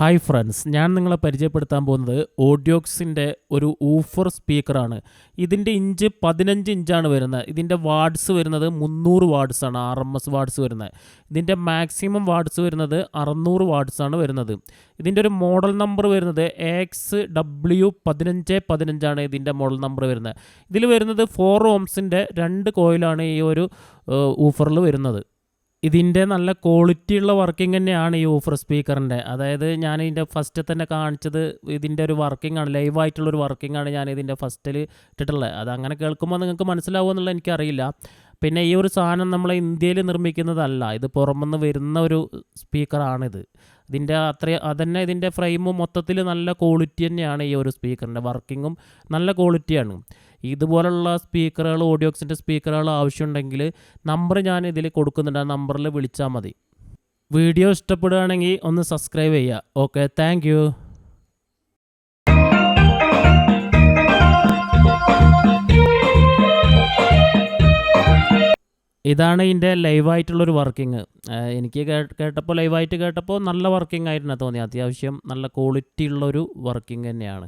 Hi friends, ഞാൻ നിങ്ങളെ പരിചയപ്പെടുത്താൻ പോകുന്നത് ഓഡിയോക്സിൻ്റെ ഒരു ഊഫർ സ്പീക്കറാണ്. ഇതിൻ്റെ ഇഞ്ച് 15 ഇഞ്ചാണ് വരുന്നത്. ഇതിൻ്റെ വാട്ട്സ് വരുന്നത് 300 വാട്ട്സാണ്, RMS വാട്ട്സ് വരുന്നത്. ഇതിൻ്റെ മാക്സിമം വാട്ട്സ് വരുന്നത് 600 വാട്ട്സാണ് വരുന്നത്. ഇതിൻ്റെ ഒരു മോഡൽ നമ്പർ വരുന്നത് AXW1515 ഇതിൻ്റെ മോഡൽ നമ്പർ വരുന്നത്. ഇതിൽ വരുന്നത് 4 ohmസിൻ്റെ 2 കോയിലാണ് ഈ ഒരു ഊഫറിൽ വരുന്നത്. ഇതിൻ്റെ നല്ല ക്വാളിറ്റി ഉള്ള വർക്കിംഗ് തന്നെയാണ് ഈ ഊഫർ സ്പീക്കറിൻ്റെ. അതായത് ഞാൻ ഇതിൻ്റെ ഫസ്റ്റ് തന്നെ കാണിച്ചത് ഇതിൻ്റെ ഒരു വർക്കിംഗ് ആണ്, ലൈവായിട്ടുള്ളൊരു വർക്കിംഗ് ആണ് ഞാൻ ഇതിൻ്റെ ഫസ്റ്റിൽ ഇട്ടിട്ടുള്ളത്. അതങ്ങനെ കേൾക്കുമ്പോൾ നിങ്ങൾക്ക് മനസ്സിലാവുമോ എന്നുള്ളത് എനിക്കറിയില്ല. പിന്നെ ഈ ഒരു സാധനം നമ്മളെ ഇന്ത്യയിൽ നിർമ്മിക്കുന്നതല്ല, ഇത് പുറമെന്ന് വരുന്ന ഒരു സ്പീക്കറാണിത്. അതന്നെ ഇതിൻ്റെ ഫ്രെയിമും മൊത്തത്തിൽ നല്ല ക്വാളിറ്റി തന്നെയാണ്. ഈ ഒരു സ്പീക്കറിൻ്റെ വർക്കിങ്ങും നല്ല ക്വാളിറ്റിയാണ്. ഇതുപോലുള്ള സ്പീക്കറുകൾ, ഓഡിയോക്സിൻ്റെ സ്പീക്കറുകൾ ആവശ്യമുണ്ടെങ്കിൽ നമ്പർ ഞാൻ ഇതിൽ കൊടുക്കുന്നുണ്ട്, ആ നമ്പറിൽ വിളിച്ചാൽ മതി. വീഡിയോ ഇഷ്ടപ്പെടുകയാണെങ്കിൽ ഒന്ന് സബ്സ്ക്രൈബ് ചെയ്യുക. Okay, thank you. ഇതാണ് ഇതിൻ്റെ ലൈവായിട്ടുള്ളൊരു വർക്കിംഗ്. എനിക്ക് ലൈവായിട്ട് കേട്ടപ്പോൾ നല്ല വർക്കിംഗ് ആയിട്ടാണ് തോന്നി. അത്യാവശ്യം നല്ല ക്വാളിറ്റി ഉള്ളൊരു വർക്കിംഗ് തന്നെയാണ്.